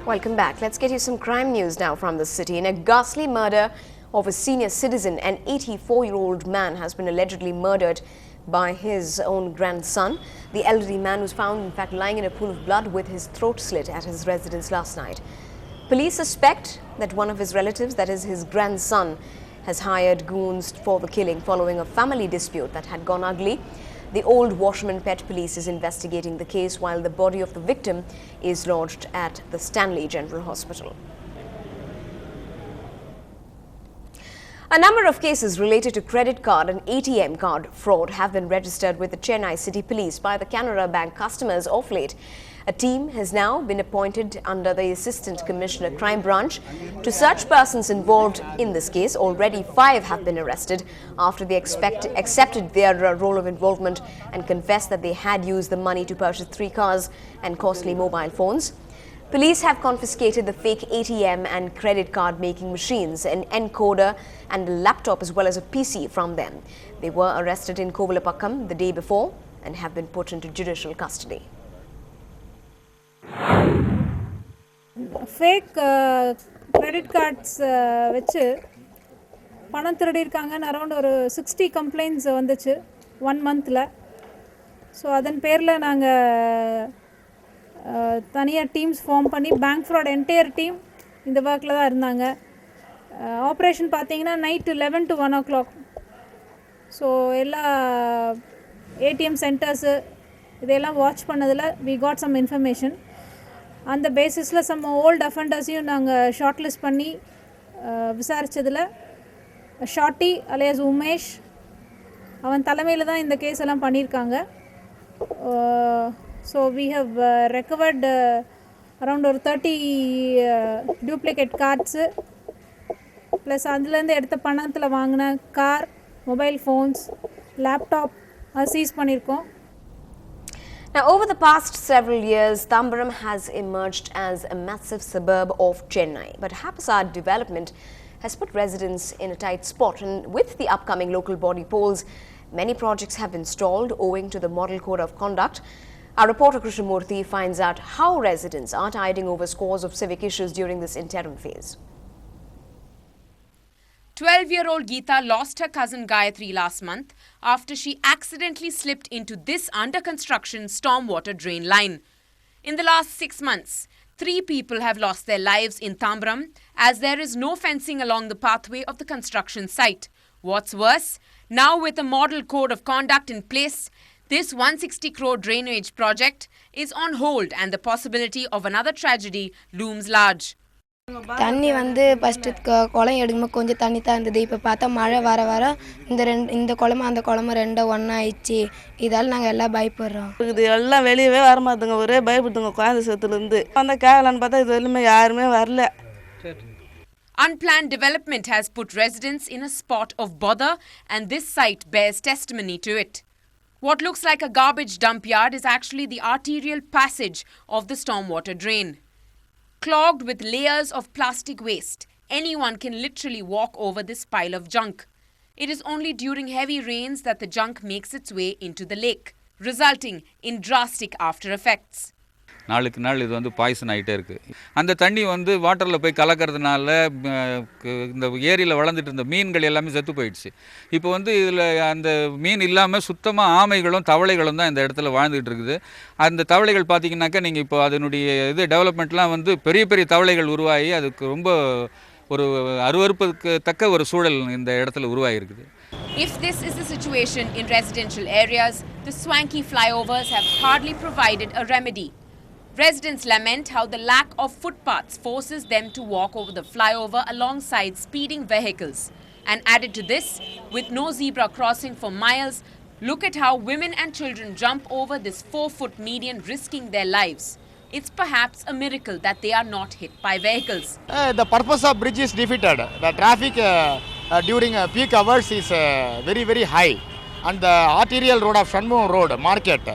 Welcome back. Let's get you some crime news now from the city. In a ghastly murder of a senior citizen, an 84-year-old man has been allegedly murdered by his own grandson. The elderly man was found, in fact, lying in a pool of blood with his throat slit at his residence last night. Police suspect that one of his relatives, that is his grandson, has hired goons for the killing following a family dispute that had gone ugly. The Old Washerman Pet Police is investigating the case while the body of the victim is lodged at the Stanley General Hospital. A number of cases related to credit card and ATM card fraud have been registered with the Chennai City Police by the Canara Bank customers of late. A team has now been appointed under the Assistant Commissioner Crime Branch to search persons involved in this case. Already 5 have been arrested after they accepted their role of involvement and confessed that they had used the money to purchase 3 cars and costly mobile phones. Police have confiscated the fake ATM and credit card making machines, an encoder and a laptop as well as a PC from them. They were arrested in Kovalapakkam the day before and have been put into judicial custody. Fake credit cards வச்சு பணம் திருடிருக்காங்கன்னு around ஒரு 60 complaints வந்துச்சு 1 மந்த்ல. So அதன் பேரில் நாங்கள் தனியாக teams form பண்ணி பேங்க் ஃப்ராட் என்டையர் டீம் இந்த ஒர்க்கில் தான் இருந்தாங்க. ஆப்ரேஷன் பார்த்தீங்கன்னா நைட்டு 11 to 1 o'clock. ஸோ எல்லா ஏடிஎம் சென்டர்ஸு இதெல்லாம் வாட்ச் பண்ணதில் வி காட் சம் இன்ஃபர்மேஷன். அந்த பேசிஸில் சம் ஓல்டு அஃபெண்டர்ஸையும் நாங்கள் ஷார்ட் லிஸ்ட் பண்ணி விசாரித்ததில் ஷார்ட்டி அலையஸ் உமேஷ் அவன் தலைமையில் தான் இந்த கேஸ் எல்லாம் பண்ணியிருக்காங்க. So we have recovered around ஒரு 30 டூப்ளிகேட் கார்ட்ஸு ப்ளஸ் அதுலேருந்து எடுத்த பணத்தில் வாங்கின கார், மொபைல் ஃபோன்ஸ், லேப்டாப் அது சீஸ் பண்ணியிருக்கோம். Now, over the past several years, Tambaram has emerged as a massive suburb of Chennai. But haphazard development has put residents in a tight spot. And with the upcoming local body polls, many projects have been stalled owing to the Model Code of Conduct. Our reporter Krishnamurthy finds out how residents are tiding over scores of civic issues during this interim phase. 12-year-old Geeta lost her cousin Gayatri last month after she accidentally slipped into this under-construction stormwater drain line. In the last 6 months, 3 people have lost their lives in Tambaram as there is no fencing along the pathway of the construction site. What's worse, now with a model code of conduct in place, this 160 crore drainage project is on hold and the possibility of another tragedy looms large. தண்ணி வந்து first குளம் எடுக்கும்போது கொஞ்சம் தண்ணி தான் இருந்தது. இப்போ பார்த்தா மழை வர வர இந்த குளம் அந்த குளம் ரெண்டும் ஒன்றா ஆயிடுச்சு. இதால் நாங்கள் எல்லாம் பயப்படுறோம். இது எல்லாம் வெளியவே வரமாட்டுங்க, ஒரே பயப்படுத்துங்க குழந்தை சேர்த்துலேருந்து வந்தால் கேட்கலான்னு பார்த்தா இது எல்லாமே யாருமே வரல. Unplanned development has put residents in a spot of bother and this site bears testimony to it. What looks like a garbage dump yard is actually the arterial passage of the stormwater drain. Clogged with layers of plastic waste, anyone can literally walk over this pile of junk. It is only during heavy rains that the junk makes its way into the lake, resulting in drastic after effects. நாளுக்கு நாள் இது வந்து poison ஆகிட்டே இருக்குது. அந்த தண்ணி வந்து வாட்டரில் போய் கலக்கிறதுனால இந்த ஏரியில் வளர்ந்துட்டு இருந்த மீன்கள் எல்லாமே செத்து போயிடுச்சு. இப்போ வந்து இதில் அந்த மீன் இல்லாமல் சுத்தமாக ஆமைகளும் தவளைகளும் தான் இந்த இடத்துல வாழ்ந்துகிட்டு இருக்குது. அந்த தவளைகள் பார்த்திங்கனாக்கா நீங்கள் இப்போ அதனுடைய இது டெவலப்மெண்ட்லாம் வந்து பெரிய பெரிய தவளைகள் உருவாகி அதுக்கு ரொம்ப ஒரு அருவருப்புக்கு தக்க ஒரு சூழல் இந்த இடத்துல உருவாகிருக்குது. If this is the situation in residential areas, the swanky flyovers have hardly provided a remedy. Residents lament how the lack of footpaths forces them to walk over the flyover alongside speeding vehicles. And added to this, with no zebra crossing for miles, look at how women and children jump over this 4-foot median risking their lives. It's perhaps a miracle that they are not hit by vehicles. The purpose of bridge is defeated. The traffic during peak hours is very, very high. And the arterial road of Shanmugam Road, market,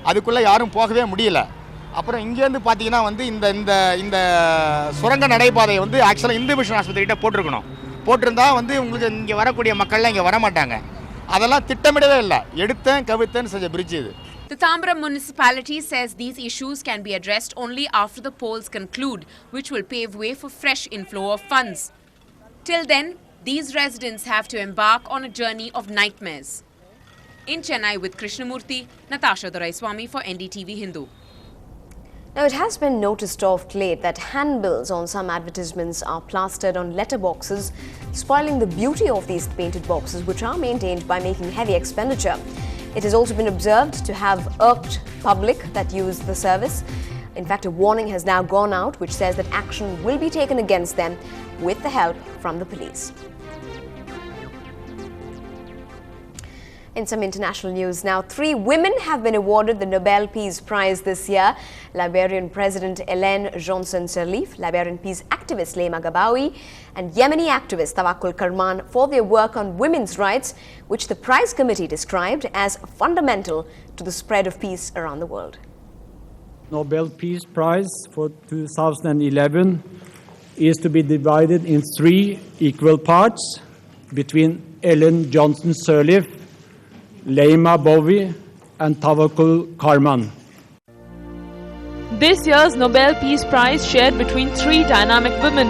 அதுக்குள்ளே யாரும் போகவே முடியல. அப்புறம் இங்கேருந்து பார்த்தீங்கன்னா வந்து இந்த இந்த இந்த சுரங்க நடைபாதையை வந்து ஆக்சுவலாக இந்து மிஷன் ஆஸ்பத்திரிகிட்ட போட்டிருந்தா வந்து உங்களுக்கு இங்கே வரக்கூடிய மக்கள்லாம் இங்கே வரமாட்டாங்க. அதெல்லாம் திட்டமிடவே இல்லை, எடுத்தேன் கவித்தேன்னு செஞ்ச பிரிட்ஜ் இது. The Tambram municipality says these issues can be addressed only after the polls conclude, which will pave way for fresh inflow of funds. Till then, these residents have to embark on a journey of nightmares. In Chennai with Krishnamurthy, Natasha Doraiswamy for Ndtv-Hindu. Now, it has been noticed of late that handbills on some advertisements are plastered on letterboxes, spoiling the beauty of these painted boxes, which are maintained by making heavy expenditure. It has also been observed to have irked public that use the service. In fact, a warning has now gone out which says that action will be taken against them with the help from the police. In some international news now, 3 women have been awarded the Nobel Peace Prize this year. Liberian President Ellen Johnson Sirleaf, Liberian peace activist Leymah Gbowee, and Yemeni activist Tawakkul Karman for their work on women's rights, which the prize committee described as fundamental to the spread of peace around the world. Nobel Peace Prize for 2011 is to be divided in 3 equal parts between Ellen Johnson Sirleaf, Leymah Gbowee and Tawakkul Karman. This year's Nobel Peace Prize shared between 3 dynamic women.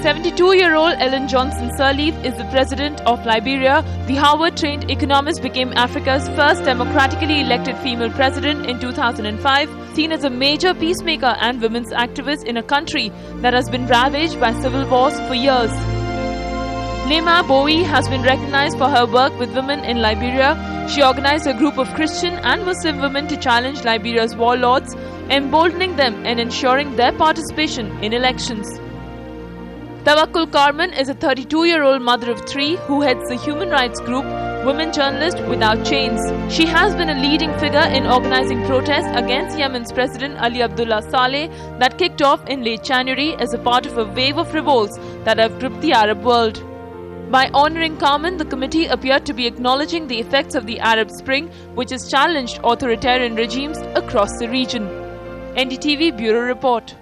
72-year-old Ellen Johnson Sirleaf is the president of Liberia. The Harvard-trained economist became Africa's first democratically elected female president in 2005, seen as a major peacemaker and women's activist in a country that has been ravaged by civil wars for years. Leymah Gbowee has been recognized for her work with women in Liberia. She organized a group of Christian and Muslim women to challenge Liberia's warlords, emboldening them and ensuring their participation in elections. Tawakkul Karman is a 32-year-old mother of 3 who heads the human rights group Women Journalists Without Chains. She has been a leading figure in organizing protests against Yemen's President Ali Abdullah Saleh that kicked off in late January as a part of a wave of revolts that have gripped the Arab world. By honoring Karman, the committee appeared to be acknowledging the effects of the Arab Spring, which has challenged authoritarian regimes across the region. NDTV Bureau Report.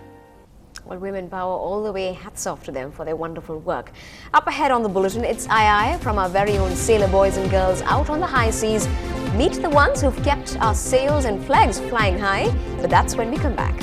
Well, women power all the way. Hats off to them for their wonderful work. Up ahead on the bulletin, it's Aye from our very own sailor boys and girls out on the high seas. Meet the ones who've kept our sails and flags flying high. But that's when we come back.